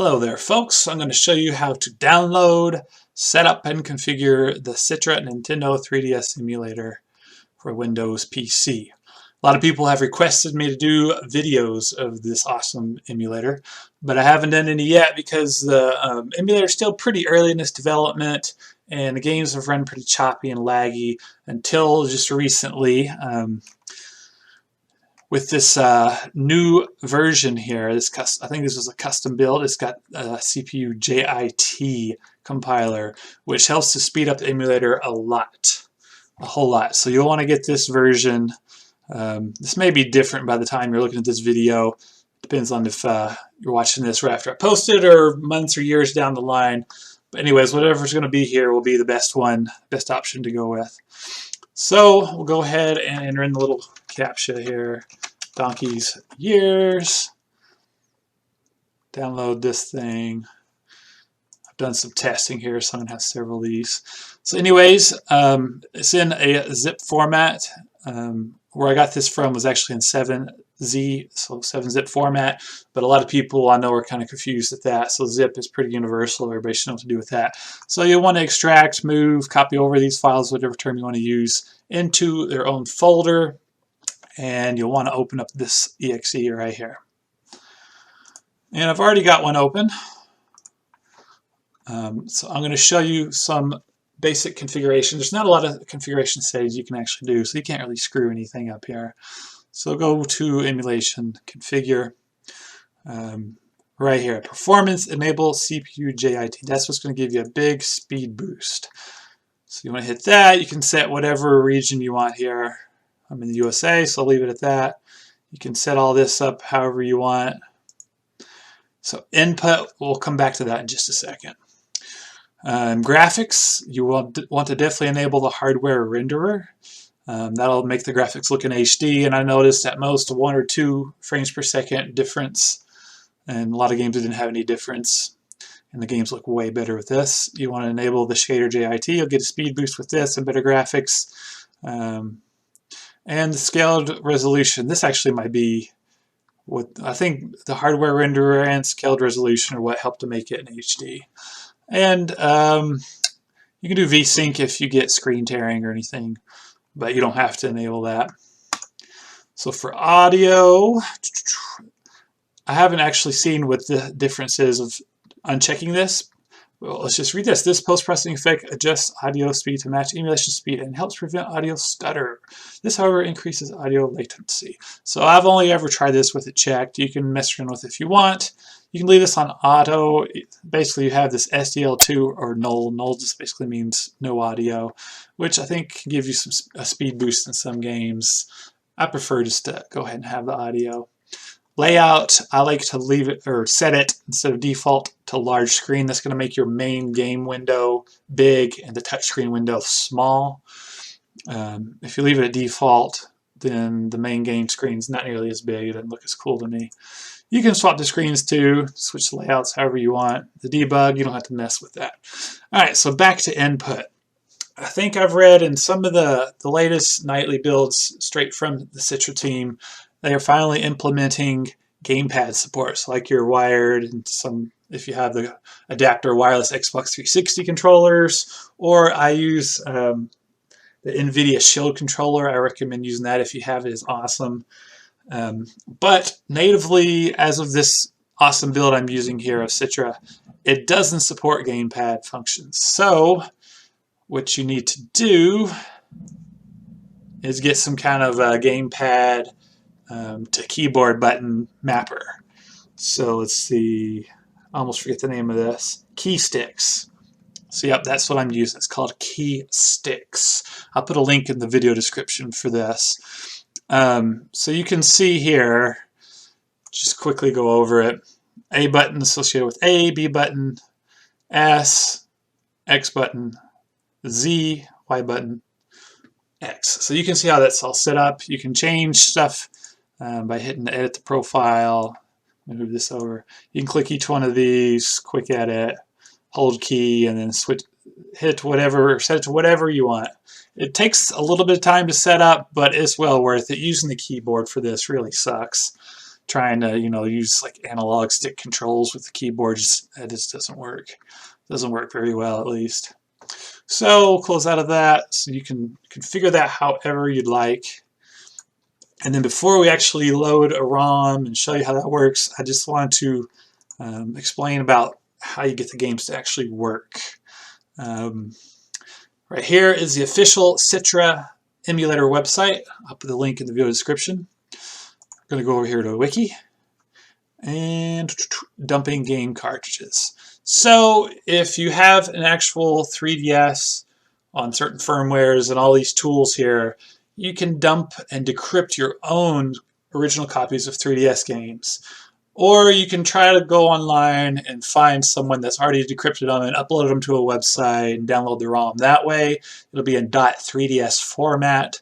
Hello there folks, I'm going to show you how to download, set up and configure the Citra Nintendo 3DS emulator for Windows PC. A lot of people have requested me to do videos of this awesome emulator, but I haven't done any yet because the emulator is still pretty early in its development and the games have run pretty choppy and laggy until just recently. With this new version here, I think this was a custom build. It's got a CPU JIT compiler, which helps to speed up the emulator a whole lot. So you'll want to get this version. This may be different by the time you're looking at this video. Depends on if you're watching this right after I post it or months or years down the line. But anyways, whatever's going to be here will be the best option to go with. So we'll go ahead and enter in the little CAPTCHA here. Donkey's years. Download this thing. I've done some testing here, so I'm going to have several of these. So anyways, it's in a zip format. Where I got this from was actually in 7Z, so 7-zip format, but a lot of people I know are kind of confused at that, so zip is pretty universal. Everybody should know what to do with that. So you'll want to extract, move, copy over these files, whatever term you want to use, into their own folder, and you'll want to open up this exe right here. And I've already got one open, so I'm going to show you some basic configuration. There's not a lot of configuration settings you can actually do, so you can't really screw anything up here. So go to emulation, configure, right here, performance enable CPU JIT. That's what's going to give you a big speed boost. So you want to hit that. You can set whatever region you want here. I'm in the USA, so I'll leave it at that. You can set all this up however you want. So input, we'll come back to that in just a second. Graphics, you want to definitely enable the hardware renderer. That'll make the graphics look in HD, and I noticed at most 1 or 2 frames per second difference, and a lot of games didn't have any difference, and the games look way better with this. You want to enable the shader JIT, you'll get a speed boost with this and better graphics. And the scaled resolution, this actually might be what I think the hardware renderer and scaled resolution are what help to make it in HD. And you can do VSync if you get screen tearing or anything, but you don't have to enable that. So for audio, I haven't actually seen what the difference is of unchecking this. Well, let's just read this. This post-processing effect adjusts audio speed to match emulation speed and helps prevent audio stutter. This, however, increases audio latency. So I've only ever tried this with it checked. You can mess around with it if you want. You can leave this on auto. Basically, you have this SDL2 or null. Null just basically means no audio, which I think can give you a speed boost in some games. I prefer just to go ahead and have the audio. Layout, I like to leave it or set it instead of default to large screen. That's going to make your main game window big and the touchscreen window small. If you leave it at default, then the main game screen's not nearly as big. It doesn't look as cool to me. You can swap the screens too, switch the layouts however you want. The debug, you don't have to mess with that. Alright, so back to input. I think I've read in some of the latest nightly builds straight from the Citra team, they are finally implementing gamepad support. So like you're wired and if you have the adapter wireless Xbox 360 controllers, or I use the NVIDIA Shield controller. I recommend using that if you have it. It's awesome. But natively, as of this awesome build I'm using here of Citra, it doesn't support gamepad functions. So what you need to do is get some kind of a gamepad to keyboard button mapper. So let's see, I almost forget the name of this. Key sticks. So yep, that's what I'm using. It's called key sticks. I'll put a link in the video description for this. So you can see here, just quickly go over it. A button associated with A, B button, S, X button, Z, Y button, X. So you can see how that's all set up. You can change stuff by hitting the edit the profile. Let me move this over. You can click each one of these, quick edit, hold key, and then hit whatever, set it to whatever you want. It takes a little bit of time to set up, but it's well worth it. Using the keyboard for this really sucks. trying to, you know, use like analog stick controls with the keyboard, it just doesn't work. It doesn't work very well, at least. So close out of that, so you can configure that however you'd like. And then before we actually load a ROM and show you how that works, I just want to explain about how you get the games to actually work. Right here is the official Citra emulator website. I'll put the link in the video description. I'm going to go over here to Wiki and dumping game cartridges. So if you have an actual 3DS on certain firmwares and all these tools here, you can dump and decrypt your own original copies of 3DS games. Or you can try to go online and find someone that's already decrypted them and upload them to a website and download the ROM. That way, it'll be in .3ds format.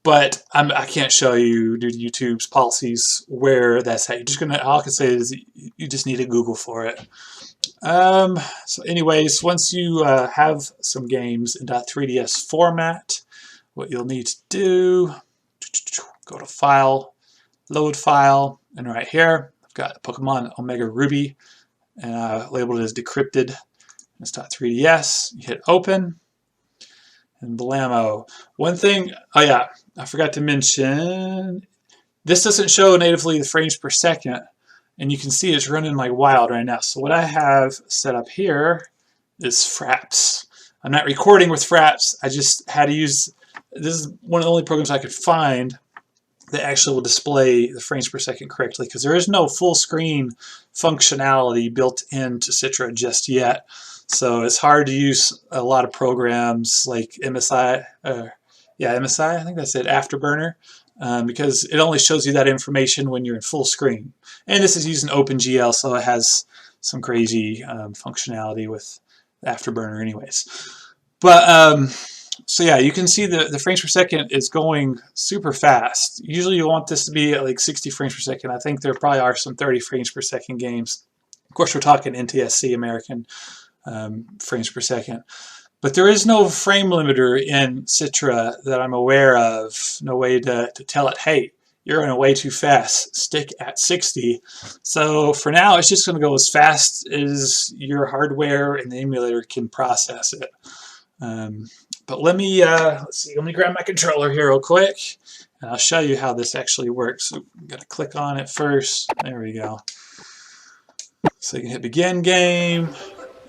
But I can't show you, due to YouTube's policies, where that's at. You're just gonna, all I can say is you just need to Google for it. So anyways, once you have some games in .3ds format, what you'll need to do, go to File, Load File, and right here I've got Pokemon Omega Ruby, and I labeled it as decrypted. It's .3ds. You hit Open, and blammo. One thing, oh yeah, I forgot to mention, this doesn't show natively the frames per second, and you can see it's running like wild right now. So what I have set up here is Fraps. I'm not recording with Fraps. I just had to use, this is one of the only programs I could find that actually will display the frames per second correctly, because there is no full screen functionality built into Citra just yet. So it's hard to use a lot of programs like MSI, MSI, I think that's it, Afterburner, because it only shows you that information when you're in full screen. And this is using OpenGL, so it has some crazy functionality with Afterburner anyways. But so yeah, you can see the frames per second is going super fast. Usually you want this to be at like 60 frames per second. I think there probably are some 30 frames per second games. Of course, we're talking NTSC, American frames per second. But there is no frame limiter in Citra that I'm aware of. No way to tell it, hey, you're running way too fast, stick at 60. So for now, it's just going to go as fast as your hardware and the emulator can process it. But let me, let's see, let me grab my controller here real quick, and I'll show you how this actually works. So I'm going to click on it first. There we go. So you can hit Begin Game,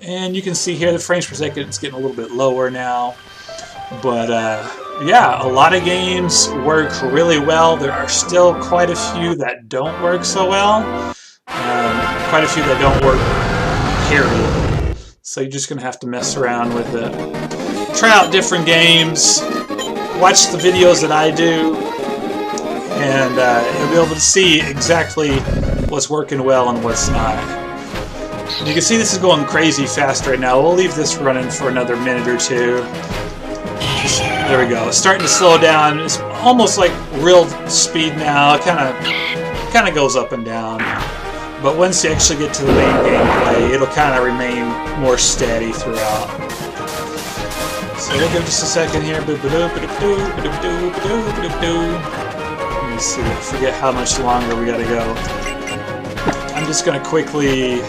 and you can see here the frames per second, it's getting a little bit lower now. But yeah, a lot of games work really well. There are still quite a few that don't work so well. Quite a few that don't work, period. So you're just going to have to mess around with it. Try out different games, watch the videos that I do, and you'll be able to see exactly what's working well and what's not. You can see this is going crazy fast right now. We'll leave this running for another minute or two. There we go. It's starting to slow down. It's almost like real speed now. It kind of goes up and down. But once you actually get to the main gameplay, it'll kind of remain more steady throughout. So we'll give just a second here. Let me see. I forget how much longer we gotta go. I'm just gonna quickly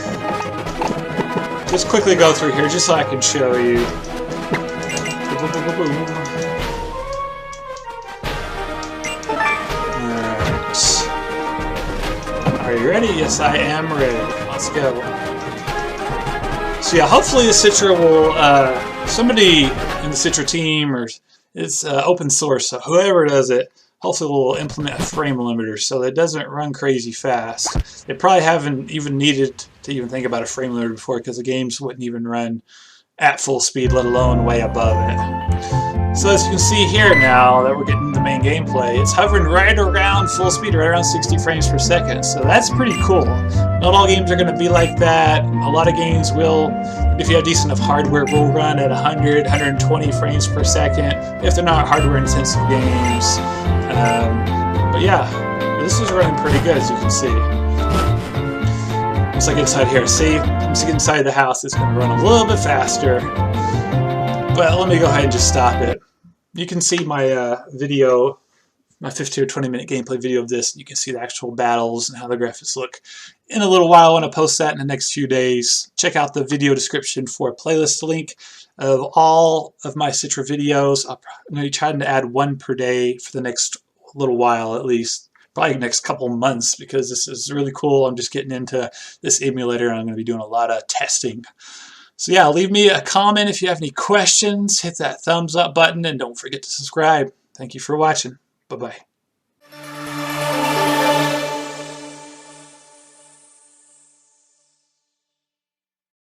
go through here just so I can show you. Alright. Are you ready? Yes, I am ready. Let's go. So yeah, hopefully the Citra will somebody in the Citra team, or it's open source, so whoever does it, hopefully will implement a frame limiter so that it doesn't run crazy fast. They probably haven't even needed to even think about a frame limiter before, because the games wouldn't even run at full speed, let alone way above it. So as you can see here now that we're getting the main gameplay, it's hovering right around full speed, right around 60 frames per second. So that's pretty cool. Not all games are going to be like that. A lot of games will, if you have decent enough hardware, will run at 100, 120 frames per second if they're not hardware intensive games. But yeah, this is running pretty good, as you can see. Once I get inside here, see, once I get inside the house, it's going to run a little bit faster. But let me go ahead and just stop it. You can see my video my 15 or 20-minute gameplay video of this, and you can see the actual battles and how the graphics look in a little while. I want to post that in the next few days. Check out the video description for a playlist link of all of my Citra videos. I'm going to be trying to add one per day for the next little while at least. Probably the next couple months, because this is really cool. I'm just getting into this emulator and I'm going to be doing a lot of testing. So yeah, leave me a comment if you have any questions. Hit that thumbs up button and don't forget to subscribe. Thank you for watching. Bye-bye.